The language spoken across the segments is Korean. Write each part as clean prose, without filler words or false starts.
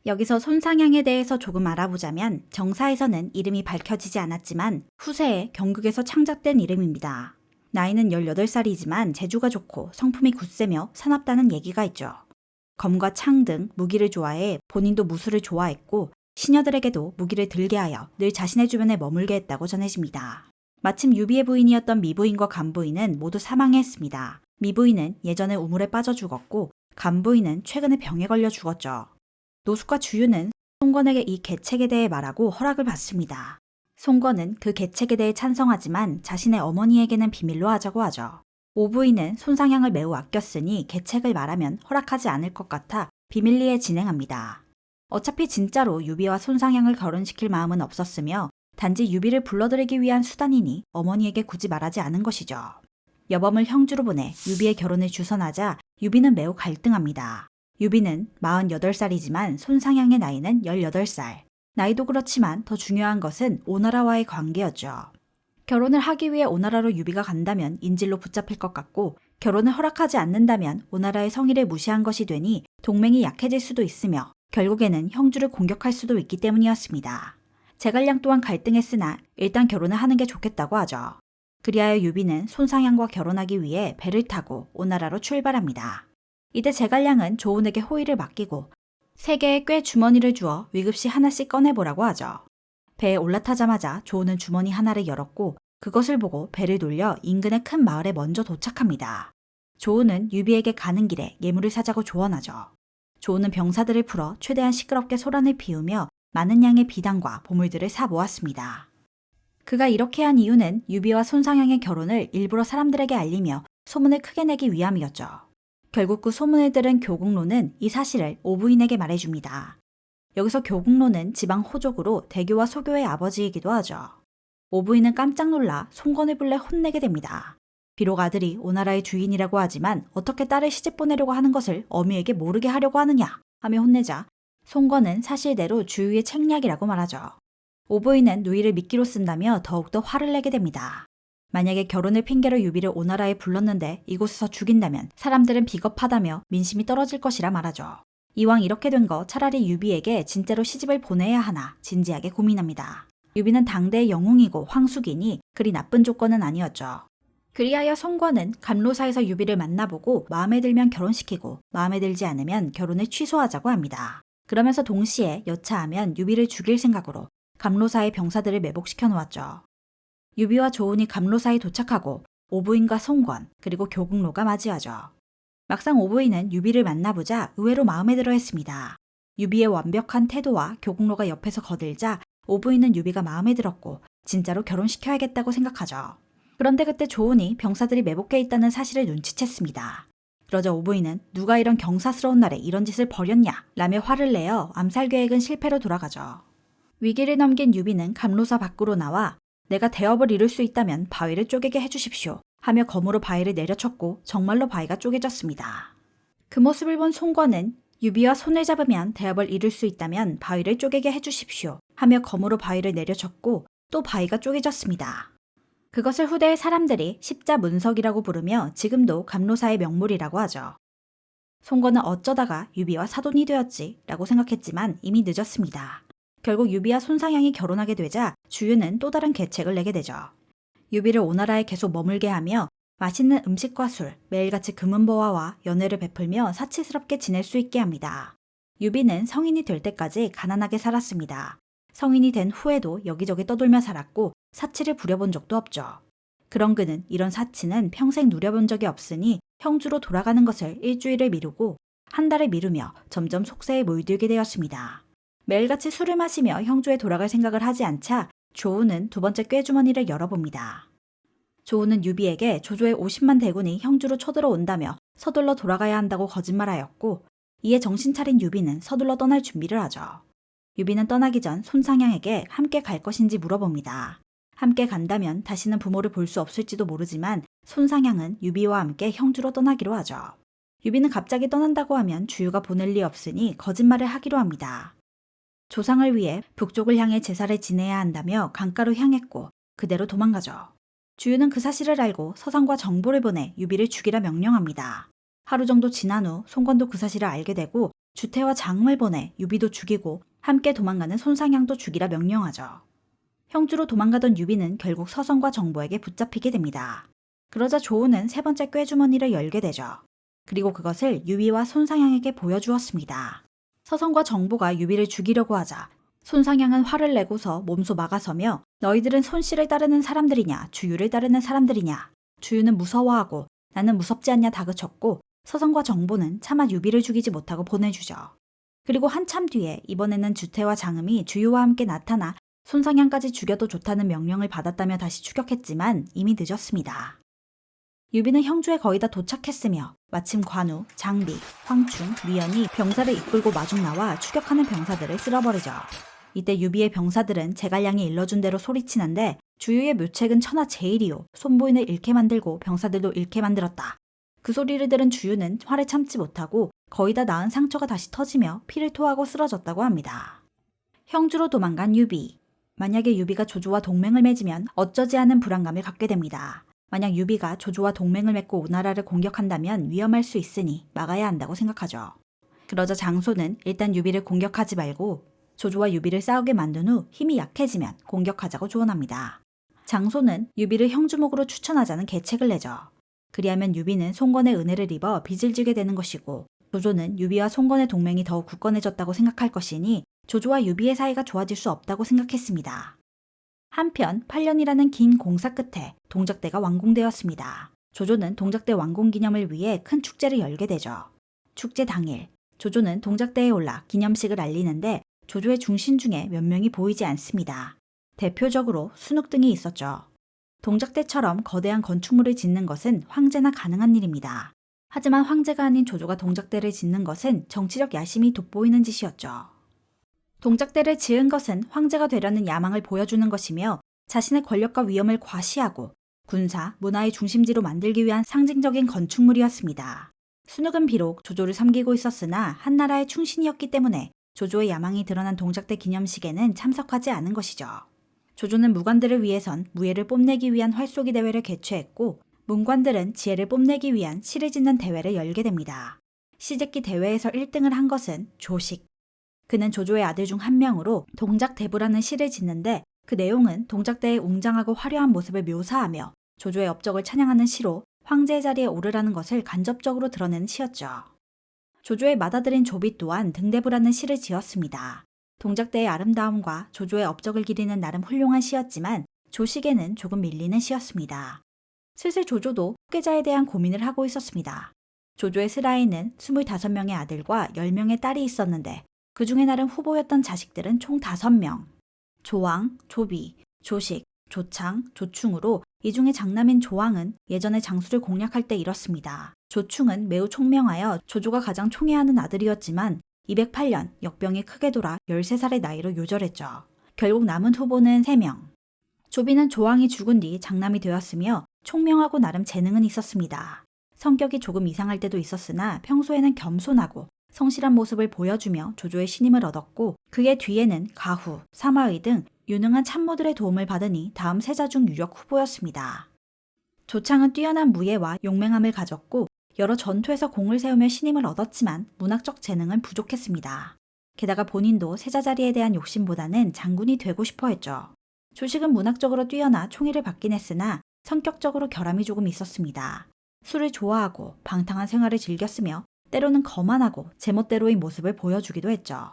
여기서 손상향에 대해서 조금 알아보자면 정사에서는 이름이 밝혀지지 않았지만 후세에 경극에서 창작된 이름입니다. 나이는 18살이지만 재주가 좋고 성품이 굳세며 사납다는 얘기가 있죠. 검과 창 등 무기를 좋아해 본인도 무술을 좋아했고 시녀들에게도 무기를 들게 하여 늘 자신의 주변에 머물게 했다고 전해집니다. 마침 유비의 부인이었던 미부인과 간부인은 모두 사망했습니다. 미부인은 예전에 우물에 빠져 죽었고 간부인은 최근에 병에 걸려 죽었죠. 노숙과 주유는 송건에게 이 계책에 대해 말하고 허락을 받습니다. 송건은 그 계책에 대해 찬성하지만 자신의 어머니에게는 비밀로 하자고 하죠. 오부인은 손상향을 매우 아꼈으니 계책을 말하면 허락하지 않을 것 같아 비밀리에 진행합니다. 어차피 진짜로 유비와 손상향을 결혼시킬 마음은 없었으며 단지 유비를 불러들이기 위한 수단이니 어머니에게 굳이 말하지 않은 것이죠. 여범을 형주로 보내 유비의 결혼을 주선하자 유비는 매우 갈등합니다. 유비는 48살이지만 손상향의 나이는 18살. 나이도 그렇지만 더 중요한 것은 오나라와의 관계였죠. 결혼을 하기 위해 오나라로 유비가 간다면 인질로 붙잡힐 것 같고 결혼을 허락하지 않는다면 오나라의 성의를 무시한 것이 되니 동맹이 약해질 수도 있으며 결국에는 형주를 공격할 수도 있기 때문이었습니다. 제갈량 또한 갈등했으나 일단 결혼을 하는 게 좋겠다고 하죠. 그리하여 유비는 손상향과 결혼하기 위해 배를 타고 오나라로 출발합니다. 이때 제갈량은 조은에게 호의를 맡기고 3개의 꾀 주머니를 주어 위급시 하나씩 꺼내보라고 하죠. 배에 올라타자마자 조은은 주머니 하나를 열었고 그것을 보고 배를 돌려 인근의 큰 마을에 먼저 도착합니다. 조은은 유비에게 가는 길에 예물을 사자고 조언하죠. 조은은 병사들을 풀어 최대한 시끄럽게 소란을 피우며 많은 양의 비단과 보물들을 사 모았습니다. 그가 이렇게 한 이유는 유비와 손상향의 결혼을 일부러 사람들에게 알리며 소문을 크게 내기 위함이었죠. 결국 그 소문을 들은 교국로는 이 사실을 오부인에게 말해줍니다. 여기서 교국로는 지방 호족으로 대교와 소교의 아버지이기도 하죠. 오부인은 깜짝 놀라 송건을 불러 혼내게 됩니다. 비록 아들이 오나라의 주인이라고 하지만 어떻게 딸을 시집 보내려고 하는 것을 어미에게 모르게 하려고 하느냐 하며 혼내자 송건은 사실대로 주유의 책략이라고 말하죠. 오부인은 누이를 미끼로 쓴다며 더욱더 화를 내게 됩니다. 만약에 결혼을 핑계로 유비를 오나라에 불렀는데 이곳에서 죽인다면 사람들은 비겁하다며 민심이 떨어질 것이라 말하죠. 이왕 이렇게 된 거 차라리 유비에게 진짜로 시집을 보내야 하나 진지하게 고민합니다. 유비는 당대의 영웅이고 황숙이니 그리 나쁜 조건은 아니었죠. 그리하여 송건은 감로사에서 유비를 만나보고 마음에 들면 결혼시키고 마음에 들지 않으면 결혼을 취소하자고 합니다. 그러면서 동시에 여차하면 유비를 죽일 생각으로 감로사의 병사들을 매복시켜 놓았죠. 유비와 조은이 감로사에 도착하고 오부인과 송건 그리고 교국로가 맞이하죠. 막상 오부인은 유비를 만나보자 의외로 마음에 들어 했습니다. 유비의 완벽한 태도와 교국로가 옆에서 거들자 오부인은 유비가 마음에 들었고 진짜로 결혼시켜야겠다고 생각하죠. 그런데 그때 조은이 병사들이 매복해 있다는 사실을 눈치챘습니다. 그러자 오부인은 누가 이런 경사스러운 날에 이런 짓을 벌였냐 라며 화를 내어 암살 계획은 실패로 돌아가죠. 위기를 넘긴 유비는 감로사 밖으로 나와 내가 대업을 이룰 수 있다면 바위를 쪼개게 해주십시오 하며 검으로 바위를 내려쳤고 정말로 바위가 쪼개졌습니다. 그 모습을 본 송건은 유비와 손을 잡으면 대업을 이룰 수 있다면 바위를 쪼개게 해주십시오 하며 검으로 바위를 내려쳤고 또 바위가 쪼개졌습니다. 그것을 후대의 사람들이 십자문석이라고 부르며 지금도 감로사의 명물이라고 하죠. 송건은 어쩌다가 유비와 사돈이 되었지 라고 생각했지만 이미 늦었습니다. 결국 유비와 손상향이 결혼하게 되자 주유는 또 다른 계책을 내게 되죠. 유비를 오나라에 계속 머물게 하며 맛있는 음식과 술, 매일같이 금은보화와 연회를 베풀며 사치스럽게 지낼 수 있게 합니다. 유비는 성인이 될 때까지 가난하게 살았습니다. 성인이 된 후에도 여기저기 떠돌며 살았고 사치를 부려본 적도 없죠. 그런 그는 이런 사치는 평생 누려본 적이 없으니 형주로 돌아가는 것을 일주일을 미루고 한 달을 미루며 점점 속세에 몰두게 되었습니다. 매일같이 술을 마시며 형주에 돌아갈 생각을 하지 않자 조우는 두 번째 꾀주머니를 열어봅니다. 조우는 유비에게 조조의 50만 대군이 형주로 쳐들어온다며 서둘러 돌아가야 한다고 거짓말하였고 이에 정신 차린 유비는 서둘러 떠날 준비를 하죠. 유비는 떠나기 전 손상향에게 함께 갈 것인지 물어봅니다. 함께 간다면 다시는 부모를 볼 수 없을지도 모르지만 손상향은 유비와 함께 형주로 떠나기로 하죠. 유비는 갑자기 떠난다고 하면 주유가 보낼 리 없으니 거짓말을 하기로 합니다. 조상을 위해 북쪽을 향해 제사를 지내야 한다며 강가로 향했고 그대로 도망가죠. 주유는 그 사실을 알고 서상과 정보를 보내 유비를 죽이라 명령합니다. 하루 정도 지난 후 송건도 그 사실을 알게 되고 주태와 장음을 보내 유비도 죽이고 함께 도망가는 손상향도 죽이라 명령하죠. 형주로 도망가던 유비는 결국 서성과 정보에게 붙잡히게 됩니다. 그러자 조우는 세 번째 꾀주머니를 열게 되죠. 그리고 그것을 유비와 손상향에게 보여주었습니다. 서성과 정보가 유비를 죽이려고 하자 손상향은 화를 내고서 몸소 막아서며 너희들은 손씨를 따르는 사람들이냐 주유를 따르는 사람들이냐 주유는 무서워하고 나는 무섭지 않냐 다그쳤고 서성과 정보는 차마 유비를 죽이지 못하고 보내주죠. 그리고 한참 뒤에 이번에는 주태와 장음이 주유와 함께 나타나 손상향까지 죽여도 좋다는 명령을 받았다며 다시 추격했지만 이미 늦었습니다. 유비는 형주에 거의 다 도착했으며 마침 관우, 장비, 황충, 미연이 병사를 이끌고 마중 나와 추격하는 병사들을 쓸어버리죠. 이때 유비의 병사들은 제갈량이 일러준 대로 소리치는데 주유의 묘책은 천하제일이요 손보인을 잃게 만들고 병사들도 잃게 만들었다. 그 소리를 들은 주유는 화를 참지 못하고 거의 다 나은 상처가 다시 터지며 피를 토하고 쓰러졌다고 합니다. 형주로 도망간 유비. 만약에 유비가 조조와 동맹을 맺으면 어쩌지 않은 불안감을 갖게 됩니다. 만약 유비가 조조와 동맹을 맺고 오나라를 공격한다면 위험할 수 있으니 막아야 한다고 생각하죠. 그러자 장소는 일단 유비를 공격하지 말고 조조와 유비를 싸우게 만든 후 힘이 약해지면 공격하자고 조언합니다. 장소는 유비를 형주목으로 추천하자는 계책을 내죠. 그리하면 유비는 송건의 은혜를 입어 빚을 지게 되는 것이고 조조는 유비와 송건의 동맹이 더욱 굳건해졌다고 생각할 것이니 조조와 유비의 사이가 좋아질 수 없다고 생각했습니다. 한편 8년이라는 긴 공사 끝에 동작대가 완공되었습니다. 조조는 동작대 완공 기념을 위해 큰 축제를 열게 되죠. 축제 당일, 조조는 동작대에 올라 기념식을 알리는데 조조의 중신 중에 몇 명이 보이지 않습니다. 대표적으로 순욱 등이 있었죠. 동작대처럼 거대한 건축물을 짓는 것은 황제나 가능한 일입니다. 하지만 황제가 아닌 조조가 동작대를 짓는 것은 정치적 야심이 돋보이는 짓이었죠. 동작대를 지은 것은 황제가 되려는 야망을 보여주는 것이며 자신의 권력과 위엄을 과시하고 군사, 문화의 중심지로 만들기 위한 상징적인 건축물이었습니다. 순욱은 비록 조조를 섬기고 있었으나 한나라의 충신이었기 때문에 조조의 야망이 드러난 동작대 기념식에는 참석하지 않은 것이죠. 조조는 무관들을 위해선 무예를 뽐내기 위한 활쏘기 대회를 개최했고 문관들은 지혜를 뽐내기 위한 시를 짓는 대회를 열게 됩니다. 시제기 대회에서 1등을 한 것은 조식. 그는 조조의 아들 중 한 명으로 동작대부라는 시를 짓는데 그 내용은 동작대의 웅장하고 화려한 모습을 묘사하며 조조의 업적을 찬양하는 시로 황제의 자리에 오르라는 것을 간접적으로 드러내는 시였죠. 조조의 맏아들인 조비 또한 등대부라는 시를 지었습니다. 동작대의 아름다움과 조조의 업적을 기리는 나름 훌륭한 시였지만 조식에는 조금 밀리는 시였습니다. 슬슬 조조도 후계자에 대한 고민을 하고 있었습니다. 조조의 슬하에는 25명의 아들과 10명의 딸이 있었는데 그 중에 나름 후보였던 자식들은 총 5명. 조왕, 조비, 조식, 조창, 조충으로 이 중에 장남인 조왕은 예전에 장수를 공략할 때 잃었습니다. 조충은 매우 총명하여 조조가 가장 총애하는 아들이었지만 208년 역병이 크게 돌아 13살의 나이로 요절했죠. 결국 남은 후보는 3명. 조비는 조왕이 죽은 뒤 장남이 되었으며 총명하고 나름 재능은 있었습니다. 성격이 조금 이상할 때도 있었으나 평소에는 겸손하고 성실한 모습을 보여주며 조조의 신임을 얻었고 그의 뒤에는 가후, 사마의 등 유능한 참모들의 도움을 받으니 다음 세자 중 유력 후보였습니다. 조창은 뛰어난 무예와 용맹함을 가졌고 여러 전투에서 공을 세우며 신임을 얻었지만 문학적 재능은 부족했습니다. 게다가 본인도 세자 자리에 대한 욕심보다는 장군이 되고 싶어 했죠. 조식은 문학적으로 뛰어나 총애를 받긴 했으나 성격적으로 결함이 조금 있었습니다. 술을 좋아하고 방탕한 생활을 즐겼으며 때로는 거만하고 제멋대로의 모습을 보여주기도 했죠.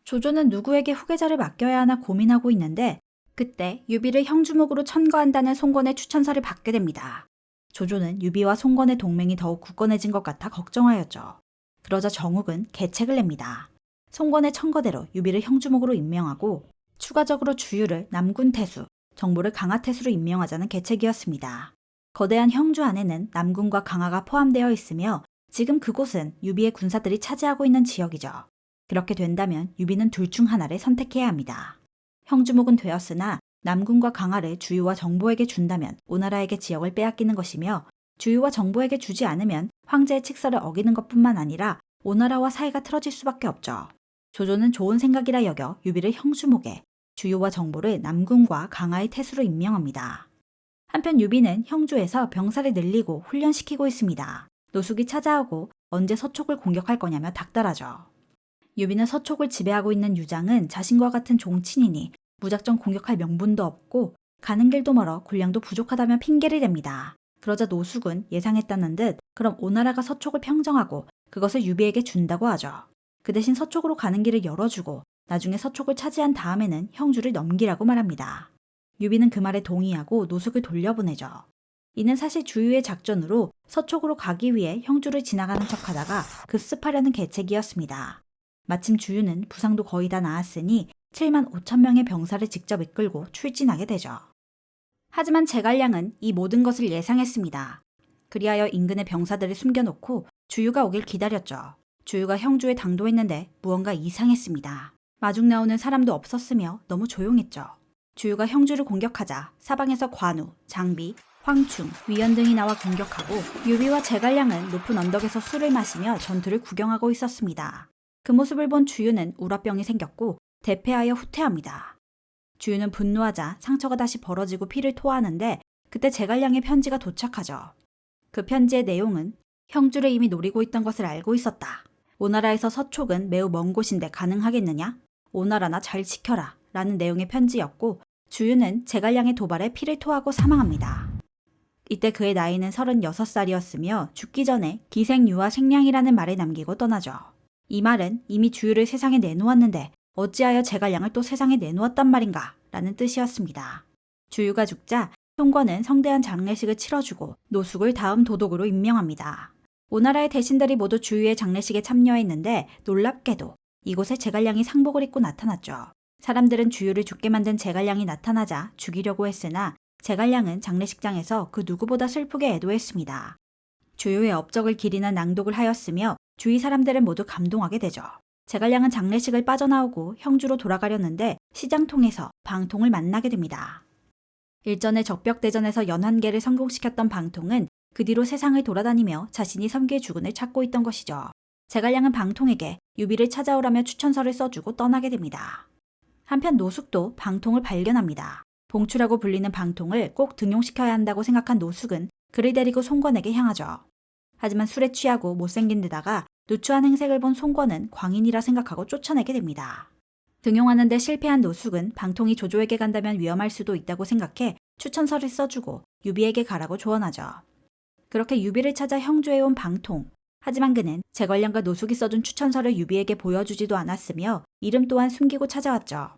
조조는 누구에게 후계자를 맡겨야 하나 고민하고 있는데 그때 유비를 형주목으로 천거한다는 송건의 추천서를 받게 됩니다. 조조는 유비와 송건의 동맹이 더욱 굳건해진 것 같아 걱정하였죠. 그러자 정욱은 계책을 냅니다. 송건의 천거대로 유비를 형주목으로 임명하고 추가적으로 주유를 남군 태수, 정보를 강하 태수로 임명하자는 계책이었습니다. 거대한 형주 안에는 남군과 강하가 포함되어 있으며 지금 그곳은 유비의 군사들이 차지하고 있는 지역이죠. 그렇게 된다면 유비는 둘 중 하나를 선택해야 합니다. 형주목은 되었으나 남군과 강하를 주유와 정보에게 준다면 오나라에게 지역을 빼앗기는 것이며 주유와 정보에게 주지 않으면 황제의 칙서를 어기는 것뿐만 아니라 오나라와 사이가 틀어질 수밖에 없죠. 조조는 좋은 생각이라 여겨 유비를 형주목에 주유와 정보를 남군과 강하의 태수로 임명합니다. 한편 유비는 형주에서 병사를 늘리고 훈련시키고 있습니다. 노숙이 찾아오고 언제 서촉을 공격할 거냐며 닥달하죠. 유비는 서촉을 지배하고 있는 유장은 자신과 같은 종친이니 무작정 공격할 명분도 없고 가는 길도 멀어 군량도 부족하다며 핑계를 댑니다. 그러자 노숙은 예상했다는 듯 그럼 오나라가 서촉을 평정하고 그것을 유비에게 준다고 하죠. 그 대신 서촉으로 가는 길을 열어주고 나중에 서촉을 차지한 다음에는 형주를 넘기라고 말합니다. 유비는 그 말에 동의하고 노숙을 돌려보내죠. 이는 사실 주유의 작전으로 서촉으로 가기 위해 형주를 지나가는 척하다가 급습하려는 계책이었습니다. 마침 주유는 부상도 거의 다 나았으니 7만 5천 명의 병사를 직접 이끌고 출진하게 되죠. 하지만 제갈량은 이 모든 것을 예상했습니다. 그리하여 인근의 병사들을 숨겨놓고 주유가 오길 기다렸죠. 주유가 형주에 당도했는데 무언가 이상했습니다. 마중 나오는 사람도 없었으며 너무 조용했죠. 주유가 형주를 공격하자 사방에서 관우, 장비, 황충, 위연 등이 나와 공격하고 유비와 제갈량은 높은 언덕에서 술을 마시며 전투를 구경하고 있었습니다. 그 모습을 본 주유는 우라병이 생겼고 대패하여 후퇴합니다. 주유는 분노하자 상처가 다시 벌어지고 피를 토하는데 그때 제갈량의 편지가 도착하죠. 그 편지의 내용은 형주를 이미 노리고 있던 것을 알고 있었다. 오나라에서 서촉은 매우 먼 곳인데 가능하겠느냐? 오나라나 잘 지켜라 라는 내용의 편지였고 주유는 제갈량의 도발에 피를 토하고 사망합니다. 이때 그의 나이는 36살이었으며 죽기 전에 기생유아 생량이라는 말을 남기고 떠나죠. 이 말은 이미 주유를 세상에 내놓았는데 어찌하여 제갈량을 또 세상에 내놓았단 말인가 라는 뜻이었습니다. 주유가 죽자 송권은 성대한 장례식을 치러주고 노숙을 다음 도독으로 임명합니다. 오나라의 대신들이 모두 주유의 장례식에 참여했는데 놀랍게도 이곳에 제갈량이 상복을 입고 나타났죠. 사람들은 주유를 죽게 만든 제갈량이 나타나자 죽이려고 했으나 제갈량은 장례식장에서 그 누구보다 슬프게 애도했습니다. 주유의 업적을 기리는 낭독을 하였으며 주위 사람들은 모두 감동하게 되죠. 제갈량은 장례식을 빠져나오고 형주로 돌아가려는데 시장통에서 방통을 만나게 됩니다. 일전에 적벽대전에서 연환계를 성공시켰던 방통은 그 뒤로 세상을 돌아다니며 자신이 섬길 주군을 찾고 있던 것이죠. 제갈량은 방통에게 유비를 찾아오라며 추천서를 써주고 떠나게 됩니다. 한편 노숙도 방통을 발견합니다. 봉추라고 불리는 방통을 꼭 등용시켜야 한다고 생각한 노숙은 그를 데리고 송권에게 향하죠. 하지만 술에 취하고 못생긴 데다가 누추한 행색을 본 송권은 광인이라 생각하고 쫓아내게 됩니다. 등용하는 데 실패한 노숙은 방통이 조조에게 간다면 위험할 수도 있다고 생각해 추천서를 써주고 유비에게 가라고 조언하죠. 그렇게 유비를 찾아 형주에 온 방통. 하지만 그는 제갈량과 노숙이 써준 추천서를 유비에게 보여주지도 않았으며 이름 또한 숨기고 찾아왔죠.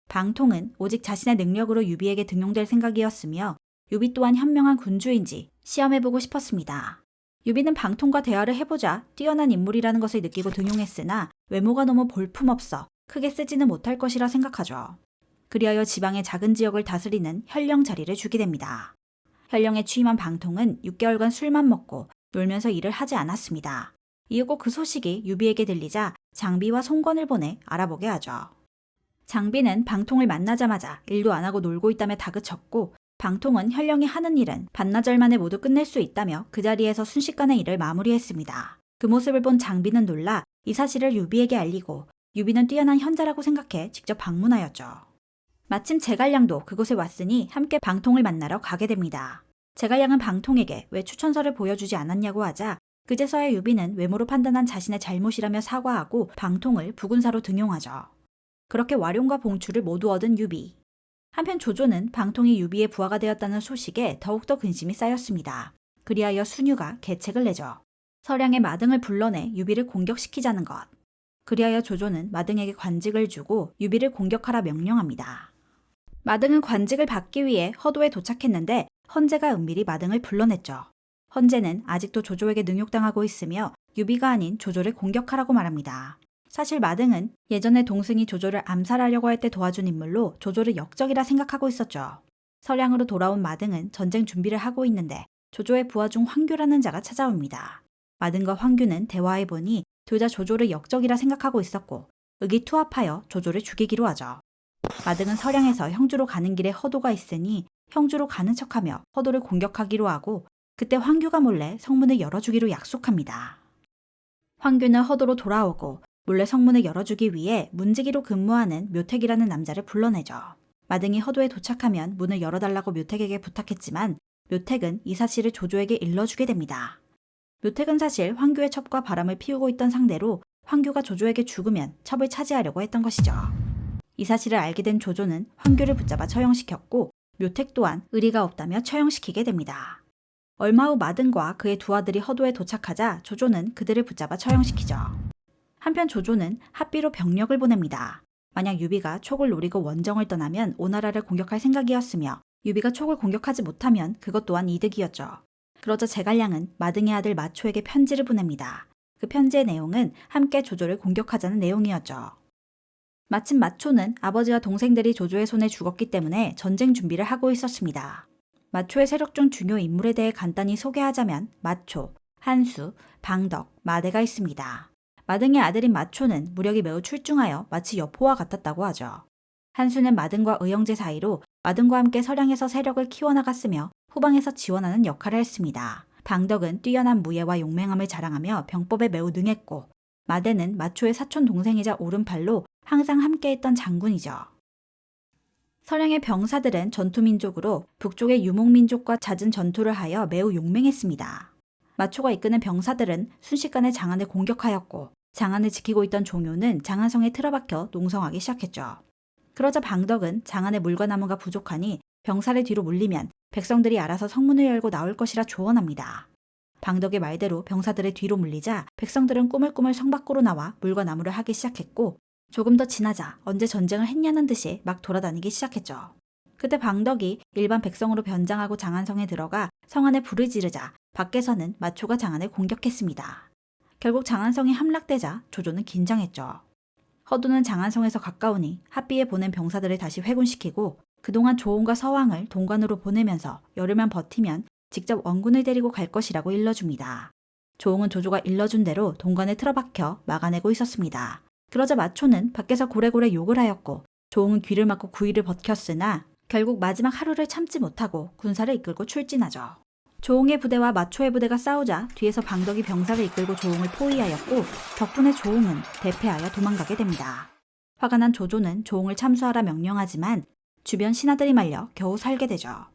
방통은 오직 자신의 능력으로 유비에게 등용될 생각이었으며 유비 또한 현명한 군주인지 시험해보고 싶었습니다. 유비는 방통과 대화를 해보자 뛰어난 인물이라는 것을 느끼고 등용했으나 외모가 너무 볼품없어 크게 쓰지는 못할 것이라 생각하죠. 그리하여 지방의 작은 지역을 다스리는 현령 자리를 주게 됩니다. 현령에 취임한 방통은 6개월간 술만 먹고 놀면서 일을 하지 않았습니다. 이윽고 그 소식이 유비에게 들리자 장비와 송권을 보내 알아보게 하죠. 장비는 방통을 만나자마자 일도 안 하고 놀고 있다며 다그쳤고 방통은 현령이 하는 일은 반나절 만에 모두 끝낼 수 있다며 그 자리에서 순식간에 일을 마무리했습니다. 그 모습을 본 장비는 놀라 이 사실을 유비에게 알리고 유비는 뛰어난 현자라고 생각해 직접 방문하였죠. 마침 제갈량도 그곳에 왔으니 함께 방통을 만나러 가게 됩니다. 제갈량은 방통에게 왜 추천서를 보여주지 않았냐고 하자 그제서야 유비는 외모로 판단한 자신의 잘못이라며 사과하고 방통을 부군사로 등용하죠. 그렇게 와룡과 봉추를 모두 얻은 유비. 한편 조조는 방통이 유비의 부하가 되었다는 소식에 더욱더 근심이 쌓였습니다. 그리하여 순유가 계책을 내죠. 서량의 마등을 불러내 유비를 공격시키자는 것. 그리하여 조조는 마등에게 관직을 주고 유비를 공격하라 명령합니다. 마등은 관직을 받기 위해 허도에 도착했는데 헌제가 은밀히 마등을 불러냈죠. 헌제는 아직도 조조에게 능욕당하고 있으며 유비가 아닌 조조를 공격하라고 말합니다. 사실 마등은 예전에 동승이 조조를 암살하려고 할 때 도와준 인물로 조조를 역적이라 생각하고 있었죠. 서량으로 돌아온 마등은 전쟁 준비를 하고 있는데 조조의 부하 중 황규라는 자가 찾아옵니다. 마등과 황규는 대화해보니 둘 다 조조를 역적이라 생각하고 있었고 의기투합하여 조조를 죽이기로 하죠. 마등은 서량에서 형주로 가는 길에 허도가 있으니 형주로 가는 척하며 허도를 공격하기로 하고 그때 황규가 몰래 성문을 열어주기로 약속합니다. 황규는 허도로 돌아오고 몰래 성문을 열어주기 위해 문지기로 근무하는 묘택이라는 남자를 불러내죠. 마등이 허도에 도착하면 문을 열어달라고 묘택에게 부탁했지만 묘택은 이 사실을 조조에게 일러주게 됩니다. 묘택은 사실 황규의 첩과 바람을 피우고 있던 상대로 황규가 조조에게 죽으면 첩을 차지하려고 했던 것이죠. 이 사실을 알게 된 조조는 황규를 붙잡아 처형시켰고 묘택 또한 의리가 없다며 처형시키게 됩니다. 얼마 후 마등과 그의 두 아들이 허도에 도착하자 조조는 그들을 붙잡아 처형시키죠. 한편 조조는 합비로 병력을 보냅니다. 만약 유비가 촉을 노리고 원정을 떠나면 오나라를 공격할 생각이었으며 유비가 촉을 공격하지 못하면 그것 또한 이득이었죠. 그러자 제갈량은 마등의 아들 마초에게 편지를 보냅니다. 그 편지의 내용은 함께 조조를 공격하자는 내용이었죠. 마침 마초는 아버지와 동생들이 조조의 손에 죽었기 때문에 전쟁 준비를 하고 있었습니다. 마초의 세력 중 중요 인물에 대해 간단히 소개하자면 마초, 한수, 방덕, 마대가 있습니다. 마등의 아들인 마초는 무력이 매우 출중하여 마치 여포와 같았다고 하죠. 한수는 마등과 의형제 사이로 마등과 함께 서량에서 세력을 키워나갔으며 후방에서 지원하는 역할을 했습니다. 방덕은 뛰어난 무예와 용맹함을 자랑하며 병법에 매우 능했고 마대는 마초의 사촌 동생이자 오른팔로 항상 함께했던 장군이죠. 서량의 병사들은 전투민족으로 북쪽의 유목민족과 잦은 전투를 하여 매우 용맹했습니다. 마초가 이끄는 병사들은 순식간에 장안을 공격하였고 장안을 지키고 있던 종효는 장안성에 틀어박혀 농성하기 시작했죠. 그러자 방덕은 장안에 물과 나무가 부족하니 병사를 뒤로 물리면 백성들이 알아서 성문을 열고 나올 것이라 조언합니다. 방덕의 말대로 병사들을 뒤로 물리자 백성들은 꾸물꾸물 성 밖으로 나와 물과 나무를 하기 시작했고 조금 더 지나자 언제 전쟁을 했냐는 듯이 막 돌아다니기 시작했죠. 그때 방덕이 일반 백성으로 변장하고 장안성에 들어가 성 안에 불을 지르자 밖에서는 마초가 장안을 공격했습니다. 결국 장안성이 함락되자 조조는 긴장했죠. 허도는 장안성에서 가까우니 합비에 보낸 병사들을 다시 회군시키고 그동안 조홍과 서왕을 동관으로 보내면서 열흘만 버티면 직접 원군을 데리고 갈 것이라고 일러줍니다. 조홍은 조조가 일러준 대로 동관에 틀어박혀 막아내고 있었습니다. 그러자 마초는 밖에서 고래고래 욕을 하였고 조홍은 귀를 막고 구의를 버텼으나 결국 마지막 하루를 참지 못하고 군사를 이끌고 출진하죠. 조홍의 부대와 마초의 부대가 싸우자 뒤에서 방덕이 병사를 이끌고 조홍을 포위하였고 덕분에 조홍은 대패하여 도망가게 됩니다. 화가 난 조조는 조홍을 참수하라 명령하지만 주변 신하들이 말려 겨우 살게 되죠.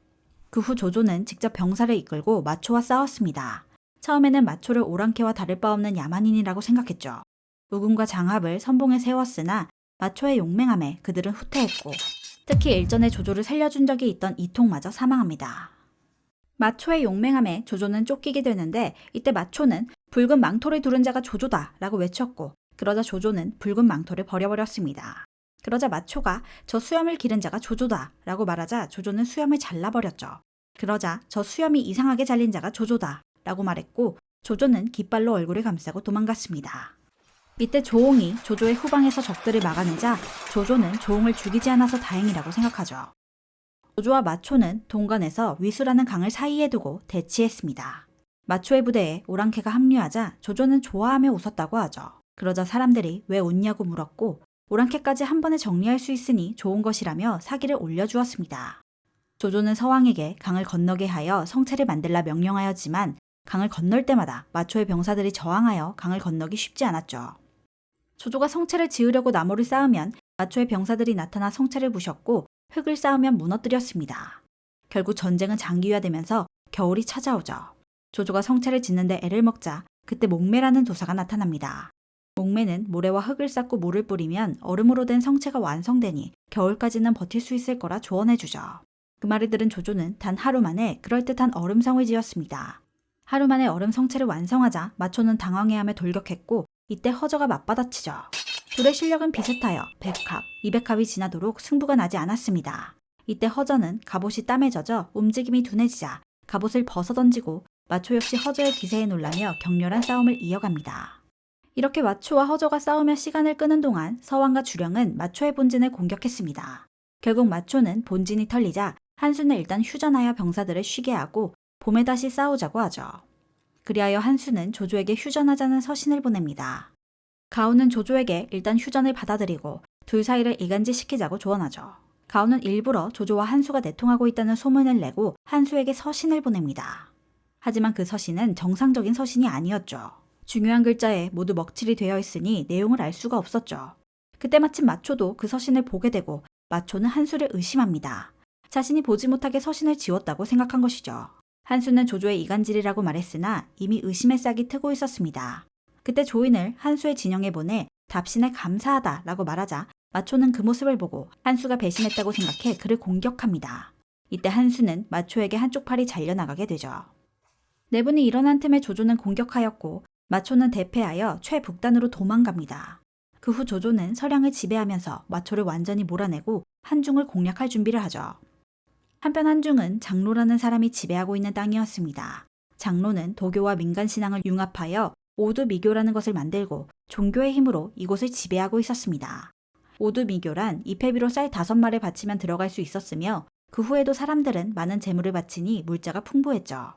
그 후 조조는 직접 병사를 이끌고 마초와 싸웠습니다. 처음에는 마초를 오랑캐와 다를 바 없는 야만인이라고 생각했죠. 우군과 장합을 선봉에 세웠으나 마초의 용맹함에 그들은 후퇴했고 특히 일전에 조조를 살려준 적이 있던 이통마저 사망합니다. 마초의 용맹함에 조조는 쫓기게 되는데 이때 마초는 붉은 망토를 두른 자가 조조다 라고 외쳤고 그러자 조조는 붉은 망토를 버려버렸습니다. 그러자 마초가 저 수염을 기른 자가 조조다 라고 말하자 조조는 수염을 잘라버렸죠. 그러자 저 수염이 이상하게 잘린 자가 조조다 라고 말했고 조조는 깃발로 얼굴을 감싸고 도망갔습니다. 이때 조홍이 조조의 후방에서 적들을 막아내자 조조는 조홍을 죽이지 않아서 다행이라고 생각하죠. 조조와 마초는 동관에서 위수라는 강을 사이에 두고 대치했습니다. 마초의 부대에 오랑캐가 합류하자 조조는 좋아하며 웃었다고 하죠. 그러자 사람들이 왜 웃냐고 물었고 오랑캐까지 한 번에 정리할 수 있으니 좋은 것이라며 사기를 올려주었습니다. 조조는 서왕에게 강을 건너게 하여 성체를 만들라 명령하였지만 강을 건널 때마다 마초의 병사들이 저항하여 강을 건너기 쉽지 않았죠. 조조가 성체를 지으려고 나무를 쌓으면 마초의 병사들이 나타나 성체를 부셨고 흙을 쌓으면 무너뜨렸습니다. 결국 전쟁은 장기화되면서 겨울이 찾아오죠. 조조가 성체를 짓는데 애를 먹자 그때 목매라는 도사가 나타납니다. 목매는 모래와 흙을 쌓고 물을 뿌리면 얼음으로 된 성체가 완성되니 겨울까지는 버틸 수 있을 거라 조언해주죠. 그 말을 들은 조조는 단 하루 만에 그럴듯한 얼음성을 지었습니다. 하루 만에 얼음 성체를 완성하자 마초는 당황해하며 돌격했고 이때 허저가 맞받아치죠. 둘의 실력은 비슷하여 100합, 200합이 지나도록 승부가 나지 않았습니다. 이때 허저는 갑옷이 땀에 젖어 움직임이 둔해지자 갑옷을 벗어던지고 마초 역시 허저의 기세에 놀라며 격렬한 싸움을 이어갑니다. 이렇게 마초와 허저가 싸우며 시간을 끄는 동안 서왕과 주령은 마초의 본진을 공격했습니다. 결국 마초는 본진이 털리자 한수는 일단 휴전하여 병사들을 쉬게 하고 봄에 다시 싸우자고 하죠. 그리하여 한수는 조조에게 휴전하자는 서신을 보냅니다. 가우는 조조에게 일단 휴전을 받아들이고 둘 사이를 이간질시키자고 조언하죠. 가우는 일부러 조조와 한수가 내통하고 있다는 소문을 내고 한수에게 서신을 보냅니다. 하지만 그 서신은 정상적인 서신이 아니었죠. 중요한 글자에 모두 먹칠이 되어 있으니 내용을 알 수가 없었죠. 그때 마침 마초도 그 서신을 보게 되고 마초는 한수를 의심합니다. 자신이 보지 못하게 서신을 지웠다고 생각한 것이죠. 한수는 조조의 이간질이라고 말했으나 이미 의심의 싹이 트고 있었습니다. 그때 조인을 한수의 진영에 보내 답신에 감사하다라고 말하자 마초는 그 모습을 보고 한수가 배신했다고 생각해 그를 공격합니다. 이때 한수는 마초에게 한쪽 팔이 잘려나가게 되죠. 내분이 일어난 틈에 조조는 공격하였고 마초는 대패하여 최북단으로 도망갑니다. 그 후 조조는 서량을 지배하면서 마초를 완전히 몰아내고 한중을 공략할 준비를 하죠. 한편 한중은 장로라는 사람이 지배하고 있는 땅이었습니다. 장로는 도교와 민간신앙을 융합하여 오두미교라는 것을 만들고 종교의 힘으로 이곳을 지배하고 있었습니다. 오두미교란 이패비로 쌀 5말을 바치면 들어갈 수 있었으며 그 후에도 사람들은 많은 재물을 바치니 물자가 풍부했죠.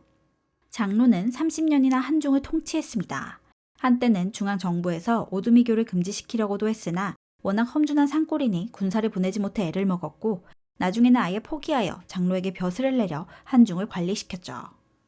장로는 30년이나 한중을 통치했습니다. 한때는 중앙정부에서 오두미교를 금지시키려고도 했으나 워낙 험준한 산골이니 군사를 보내지 못해 애를 먹었고 나중에는 아예 포기하여 장로에게 벼슬을 내려 한중을 관리시켰죠.